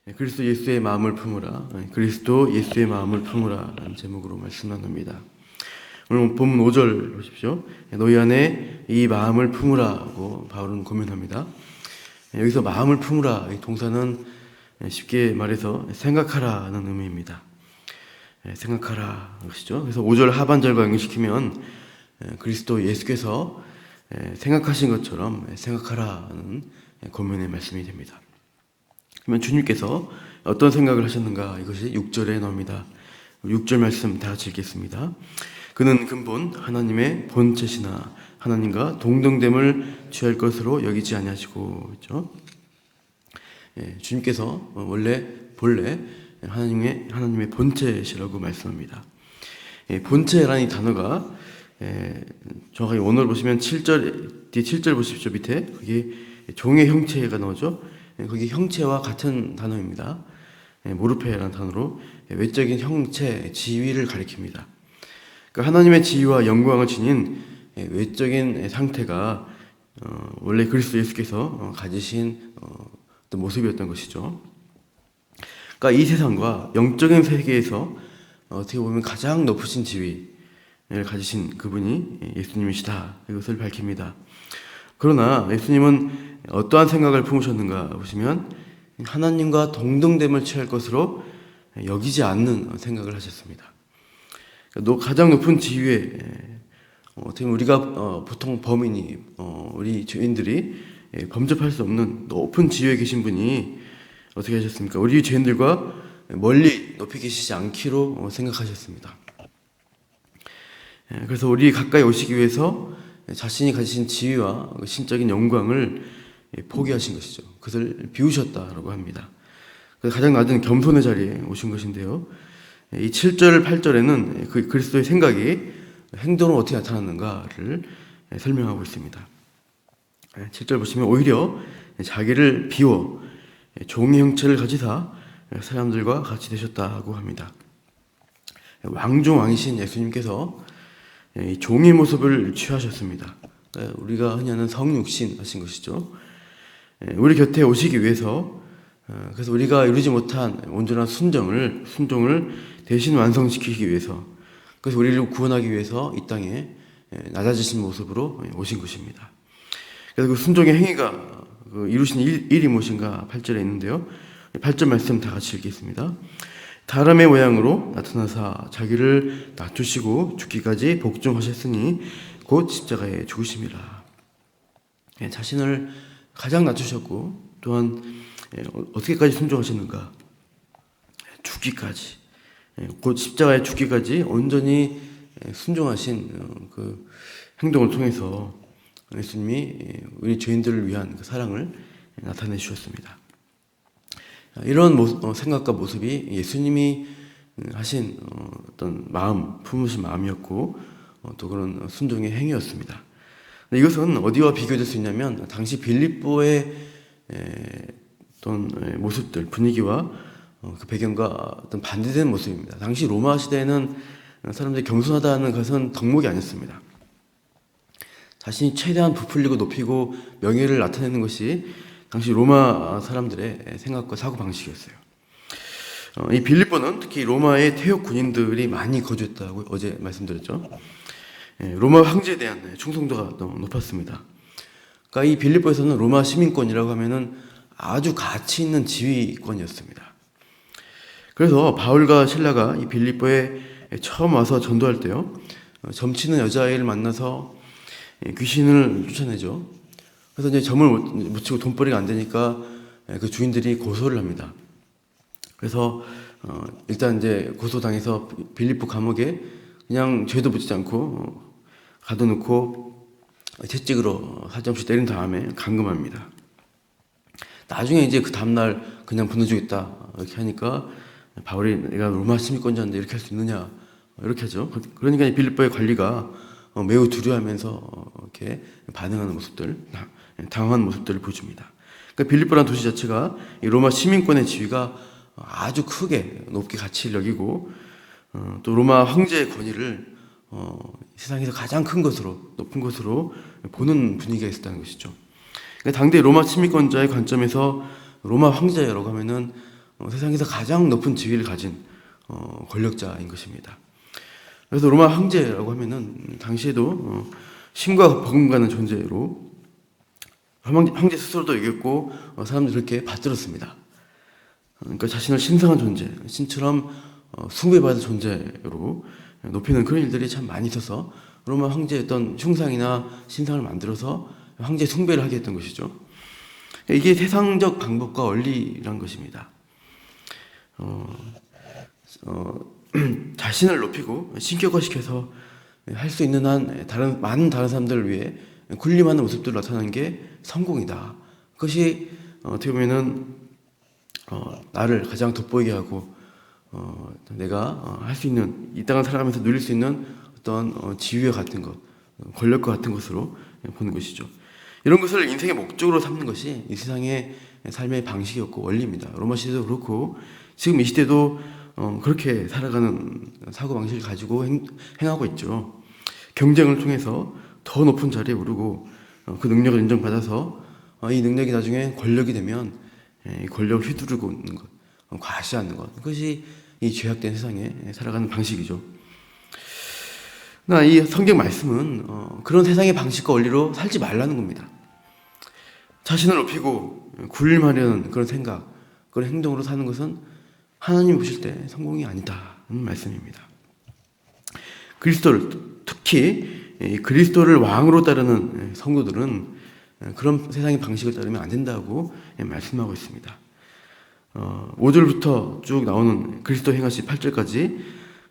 그리스도 예수의 마음을 품으라. 그리스도 예수의 마음을 품으라. 라는 제목으로 말씀 나눕니다. 오늘 본문 5절 보십시오. 너희 안에 이 마음을 품으라고 바울은 고민합니다. 여기서 마음을 품으라, 이 동사는 쉽게 말해서 생각하라는 의미입니다. 생각하라 것이죠. 그래서 5절 하반절과 연결시키면 그리스도 예수께서 생각하신 것처럼 생각하라는 권면의 말씀이 됩니다. 그러면 주님께서 어떤 생각을 하셨는가, 이것이 6절에 나옵니다. 6절 말씀 다 같이 읽겠습니다. 그는 근본 하나님의 본체시나 하나님과 동등됨을 취할 것으로 여기지 아니하시고, 그렇죠? 주님께서 본래 하나님의 본체시라고 말씀합니다. 본체라는 이 단어가 정확하게 원어를 보시면 7절 뒤 7절 보십시오. 밑에 거기 종의 형체가 나오죠. 거기 형체와 같은 단어입니다. 모르페라는 단어로 외적인 형체, 지위를 가리킵니다. 그러니까 하나님의 지위와 영광을 지닌 외적인 상태가 원래 그리스도 예수께서 가지신 어떤 모습이었던 것이죠. 그러니까 이 세상과 영적인 세계에서 어떻게 보면 가장 높으신 지위를 가지신 그분이 예수님이시다, 이것을 밝힙니다. 그러나 예수님은 어떠한 생각을 품으셨는가 보시면 하나님과 동등됨을 취할 것으로 여기지 않는 생각을 하셨습니다. 가장 높은 지위에 어떻게 보면 우리가 보통 범인이 우리 죄인들이 범접할 수 없는 높은 지위에 계신 분이 어떻게 하셨습니까? 우리 죄인들과 멀리 높이 계시지 않기로 생각하셨습니다. 그래서 우리 가까이 오시기 위해서 자신이 가지신 지위와 신적인 영광을 포기하신 것이죠. 그것을 비우셨다라고 합니다. 가장 낮은 겸손의 자리에 오신 것인데요. 이 7절, 8절에는 그 그리스도의 생각이 행동으로 어떻게 나타났는가를 설명하고 있습니다. 7절 보시면 오히려 자기를 비워 종의 형체를 가지사 사람들과 같이 되셨다고 합니다. 왕이신 예수님께서 종의 모습을 취하셨습니다. 우리가 흔히 하는 성육신 하신 것이죠. 우리 곁에 오시기 위해서, 그래서 우리가 이루지 못한 온전한 순종을 대신 완성시키기 위해서, 그래서 우리를 구원하기 위해서 이 땅에 낮아지신 모습으로 오신 것입니다. 그래서 그 순종의 행위가 이루신 일이 무엇인가 8절에 있는데요. 8절 말씀 다 같이 읽겠습니다. 사람의 모양으로 나타나사 자기를 낮추시고 죽기까지 복종하셨으니 곧 십자가에 죽으심이라. 자신을 가장 낮추셨고, 또한 어떻게까지 순종하셨는가? 죽기까지, 곧 십자가에 죽기까지 온전히 순종하신 그 행동을 통해서 예수님이 우리 죄인들을 위한 그 사랑을 나타내 주셨습니다. 이런 생각과 모습이 예수님이 하신 어떤 품으신 마음이었고, 또 그런 순종의 행위였습니다. 이것은 어디와 비교될 수 있냐면 당시 빌립보의 어떤 모습들, 분위기와 그 배경과 어떤 반대되는 모습입니다. 당시 로마 시대에는 사람들이 겸손하다는 것은 덕목이 아니었습니다. 자신이 최대한 부풀리고 높이고 명예를 나타내는 것이 당시 로마 사람들의 생각과 사고 방식이었어요. 이 빌립보는 특히 로마의 태역 군인들이 많이 거주했다고 어제 말씀드렸죠. 로마 황제에 대한 충성도가 너무 높았습니다. 그러니까 이 빌립보에서는 로마 시민권이라고 하면은 아주 가치 있는 지휘권이었습니다. 그래서 바울과 실라가 이 빌립보에 처음 와서 전도할 때요, 점치는 여자아이를 만나서 귀신을 쫓아내죠. 그래서 이제 점을 못 치고 돈벌이가 안 되니까 그 주인들이 고소를 합니다. 그래서 일단 이제 고소당해서 빌립보 감옥에 그냥 죄도 묻지 않고 가둬놓고 채찍으로 사정없이 때린 다음에 감금합니다. 나중에 이제 그 다음날 그냥 보내주겠다 이렇게 하니까 바울이 내가 로마 시민권자인데 이렇게 할 수 있느냐 이렇게 하죠. 그러니까 빌립보의 관리가 매우 두려워하면서 이렇게 반응하는 모습들, 당황한 모습들을 보여줍니다. 그러니까 빌립보라는 도시 자체가 이 로마 시민권의 지위가 아주 크게 높게 가치를 여기고, 또 로마 황제의 권위를 세상에서 가장 큰 것으로, 높은 것으로 보는 분위기가 있었다는 것이죠. 그러니까 당대 로마 시민권자의 관점에서 로마 황제라고 하면은 세상에서 가장 높은 지위를 가진 권력자인 것입니다. 그래서 로마 황제라고 하면은 당시에도 신과 버금가는 존재로 황제 스스로도 이겼고 사람들이 그렇게 받들었습니다. 그러니까 자신을 신성한 존재, 신처럼 숭배받을 존재로 높이는 그런 일들이 참 많이 있어서 로마 황제의 어떤 흉상이나 신상을 만들어서 황제 숭배를 하게 했던 것이죠. 이게 세상적 방법과 원리란 것입니다. 자신을 높이고 신격화시켜서 할 수 있는 한 많은 다른 사람들을 위해 군림하는 모습들을 나타내는 게 성공이다. 그것이 어떻게 보면은 나를 가장 돋보이게 하고 내가 할 수 있는 이 땅을 살아가면서 누릴 수 있는 어떤 지위와 같은 것, 권력과 같은 것으로 보는 것이죠. 이런 것을 인생의 목적으로 삼는 것이 이 세상의 삶의 방식이었고 원리입니다. 로마 시대도 그렇고 지금 이 시대도 그렇게 살아가는 사고방식을 가지고 행하고 있죠. 경쟁을 통해서 더 높은 자리에 오르고 그 능력을 인정받아서 이 능력이 나중에 권력이 되면 이 권력을 휘두르고 있는 것, 과시하는 것, 그것이 이 죄악된 세상에 살아가는 방식이죠. 그러나 이 성경 말씀은 그런 세상의 방식과 원리로 살지 말라는 겁니다. 자신을 높이고 군림하려는 그런 생각, 그런 행동으로 사는 것은 하나님 보실 때 성공이 아니다는 말씀입니다. 그리스도를, 특히 그리스도를 왕으로 따르는 성도들은 그런 세상의 방식을 따르면 안 된다고 말씀하고 있습니다. 5절부터 쭉 나오는 그리스도 행하신 8절까지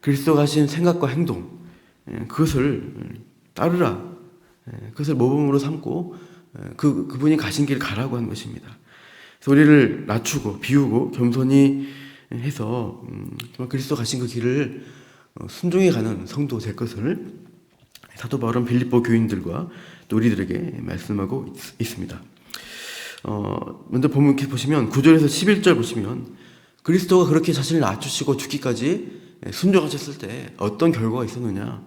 그리스도가 하신 생각과 행동, 그것을 따르라, 그것을 모범으로 삼고 그분이 가신 길을 가라고 하는 것입니다. 그래서 우리를 낮추고 비우고 겸손히 해서 정말 그리스도 가신 그 길을 순종해 가는 성도 될 것을 사도 바울은 빌립보 교인들과 또 우리들에게 말씀하고 있습니다. 먼저 본문 이렇게 보시면 9절에서 11절 보시면 그리스도가 그렇게 자신을 낮추시고 죽기까지 순종하셨을 때 어떤 결과가 있었느냐.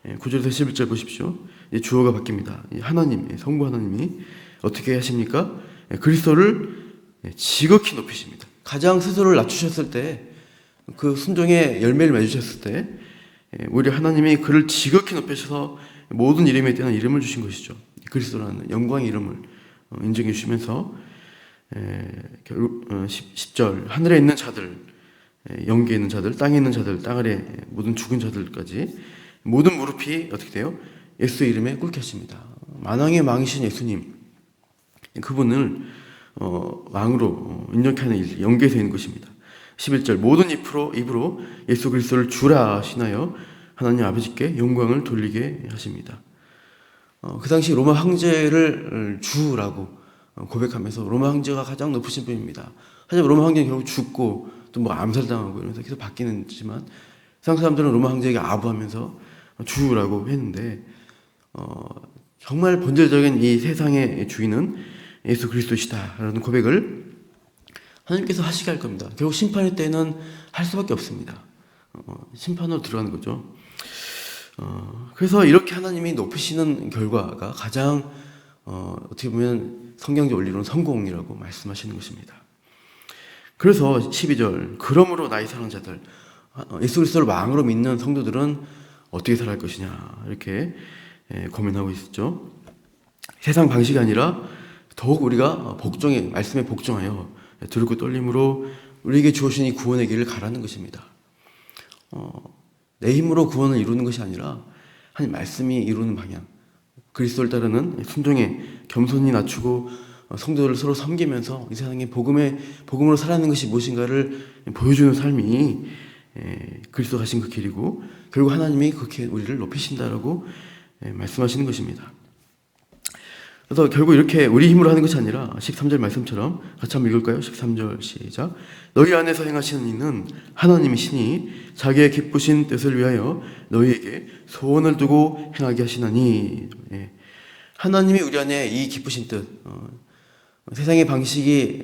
9절에서 11절 보십시오. 주어가 바뀝니다. 하나님, 성부 하나님이 어떻게 하십니까? 그리스도를 지극히 높이십니다. 가장 스스로를 낮추셨을 때, 그 순종의 열매를 맺으셨을 때 오히려 하나님이 그를 지극히 높이셔서 모든 이름에 뛰어난 이름을 주신 것이죠. 그리스도라는 영광의 이름을 인정해 주시면서 10절 하늘에 있는 자들, 영계에 있는 자들, 땅에 있는 자들, 땅 아래 모든 죽은 자들까지 모든 무릎이 어떻게 돼요? 예수 이름에 꿇게 하십니다. 만왕의 왕이신 예수님, 그분을 왕으로 인정케 하는 일, 영계에서 있는 것입니다. 11절 모든 입으로 예수 그리스도를 주라 하시나요? 하나님 아버지께 영광을 돌리게 하십니다. 그 당시 로마 황제를 주라고 고백하면서 로마 황제가 가장 높으신 분입니다. 하지만 로마 황제는 결국 죽고 또 뭐 암살당하고 이러면서 계속 바뀌는 지만 세상 사람들은 로마 황제에게 아부하면서 주라고 했는데 정말 본질적인 이 세상의 주인은 예수 그리스도시다라는 고백을 하나님께서 하시게 할 겁니다. 결국 심판의 때는 할 수밖에 없습니다. 심판으로 들어가는 거죠. 그래서 이렇게 하나님이 높이시는 결과가 가장 어떻게 보면 성경적 원리로는 성공이라고 말씀하시는 것입니다. 그래서 12절 그러므로 나의 사랑하는 자들, 예수 그리스도를 왕으로 믿는 성도들은 어떻게 살아갈 것이냐 이렇게 고민하고 있었죠. 세상 방식이 아니라 더욱 우리가 말씀에 복종하여 두렵고 떨림으로 우리에게 주어진 이 구원의 길을 가라는 것입니다. 내 힘으로 구원을 이루는 것이 아니라 하나님 말씀이 이루는 방향, 그리스도를 따르는 순종에 겸손히 낮추고 성도들을 서로 섬기면서 이 세상에 복음으로 살아가는 것이 무엇인가를 보여주는 삶이 그리스도 가신 그 길이고 결국 하나님이 그렇게 우리를 높이신다라고 말씀하시는 것입니다. 그래서 결국 이렇게 우리 힘으로 하는 것이 아니라 13절 말씀처럼 같이 한번 읽을까요? 13절 시작. 너희 안에서 행하시는 이는 하나님이시니 자기의 기쁘신 뜻을 위하여 너희에게 소원을 두고 행하게 하시나니. 하나님이 우리 안에 이 기쁘신 뜻, 세상의 방식이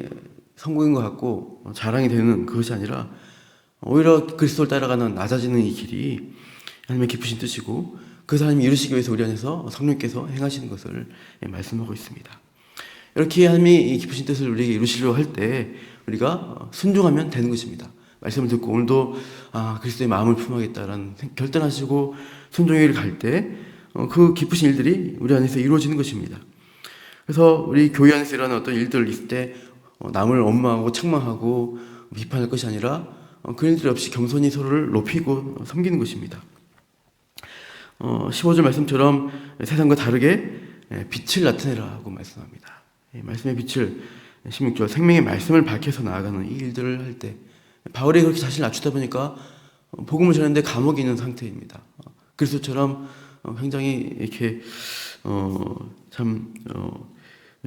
성공인 것 같고 자랑이 되는 그것이 아니라 오히려 그리스도를 따라가는 낮아지는 이 길이 하나님의 기쁘신 뜻이고 그 하나님이 이루시기 위해서 우리 안에서 성령께서 행하시는 것을 말씀하고 있습니다. 이렇게 하나님이 이 기쁘신 뜻을 우리에게 이루시려고 할 때 우리가 순종하면 되는 것입니다. 말씀을 듣고 오늘도 그리스도의 마음을 품어야겠다라는 결단하시고 순종의 길을 갈 때 그 기쁘신 일들이 우리 안에서 이루어지는 것입니다. 그래서 우리 교회 안에서 일어나는 어떤 일들 있을 때 남을 원망하고 책망하고 비판할 것이 아니라 그런 일들 없이 겸손히 서로를 높이고 섬기는 것입니다. 15절 말씀처럼 세상과 다르게 빛을 나타내라고 말씀합니다. 말씀의 빛을 16절 생명의 말씀을 밝혀서 나아가는 이 일들을 할 때 바울이 그렇게 자신을 낮추다 보니까 복음을 전하는데 감옥에 있는 상태입니다. 그리스도처럼 굉장히 이렇게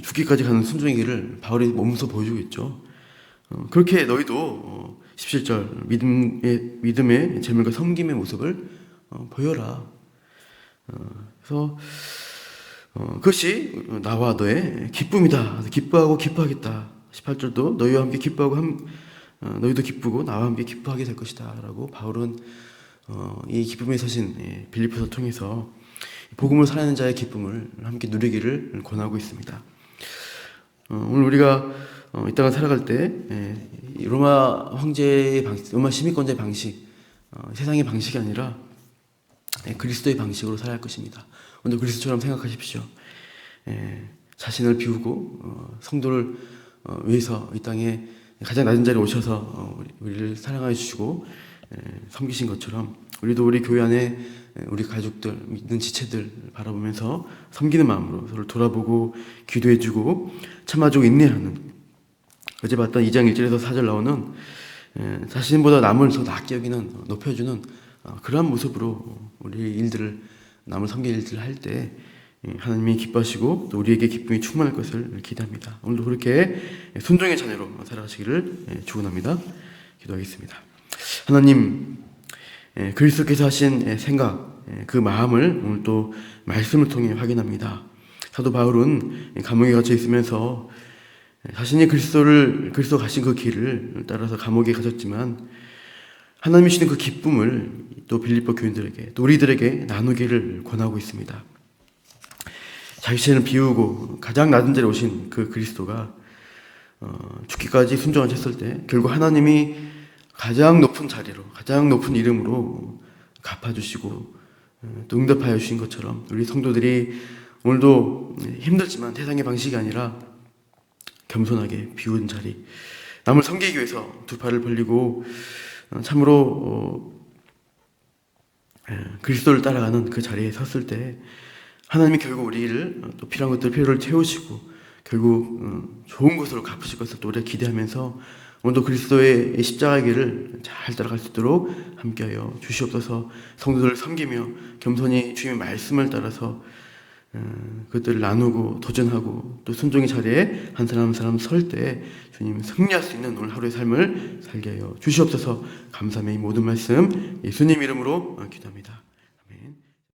죽기까지 가는 순종의 길을 바울이 몸소 보여주고 있죠. 그렇게 너희도 17절 믿음의 재물과 섬김의 모습을 보여라. 그래서 그것이 나와 너의 기쁨이다. 기뻐하고 기뻐하겠다. 18절도 너희와 함께 기뻐하고 너희도 기쁘고 나와 함께 기뻐하게 될 것이다 라고 바울은 이 기쁨의 서신 빌립보서 통해서 복음을 살아내는 자의 기쁨을 함께 누리기를 권하고 있습니다. 오늘 우리가 이 땅을 살아갈 때 로마 황제의 방식, 로마 시민권자의 방식, 세상의 방식이 아니라 그리스도의 방식으로 살아야 할 것입니다. 오늘 그리스도처럼 생각하십시오. 자신을 비우고 성도를 위해서 이 땅에 가장 낮은 자리에 오셔서 우리를 사랑하여 주시고 섬기신 것처럼 우리도 우리 교회 안에 우리 가족들, 믿는 지체들 바라보면서 섬기는 마음으로 서로 돌아보고 기도해주고 참아주고 인내하는, 어제 봤던 2장 1절에서 4절 나오는 자신보다 남을 더 낮게 여기는, 높여주는 그러한 모습으로 우리 일들을, 남을 섬기는 일들을 할 때 하나님이 기뻐하시고 또 우리에게 기쁨이 충만할 것을 기대합니다. 오늘도 그렇게 순종의 자녀로 살아가시기를 축원합니다. 기도하겠습니다. 하나님, 그리스도께서 하신 생각, 그 마음을 오늘 또 말씀을 통해 확인합니다. 사도 바울은 감옥에 갇혀 있으면서 자신이 그리스도 가신 그 길을 따라서 감옥에 갇혔지만 하나님이 주시는 그 기쁨을 또 빌립보 교인들에게 또 우리들에게 나누기를 권하고 있습니다. 자신을 비우고 가장 낮은 자리에 오신 그 그리스도가 죽기까지 순종하셨을 때 결국 하나님이 가장 높은 자리로, 가장 높은 이름으로 갚아주시고 또 응답하여 주신 것처럼 우리 성도들이 오늘도 힘들지만 세상의 방식이 아니라 겸손하게 비운 자리, 남을 섬기기 위해서 두 팔을 벌리고 참으로 그리스도를 따라가는 그 자리에 섰을 때 하나님이 결국 우리를 또 필요한 것들 필요를 채우시고 결국 좋은 것으로 갚으실 것을 또 우리가 기대하면서 오늘도 그리스도의 십자가의 길을 잘 따라갈 수 있도록 함께하여 주시옵소서. 성도들을 섬기며 겸손히 주님의 말씀을 따라서 그것들을 나누고 도전하고 또 순종의 자리에 한 사람 한 사람 설 때 주님 승리할 수 있는 오늘 하루의 삶을 살게 하여 주시옵소서. 감사함의 이 모든 말씀 예수님 이름으로 기도합니다. 아멘.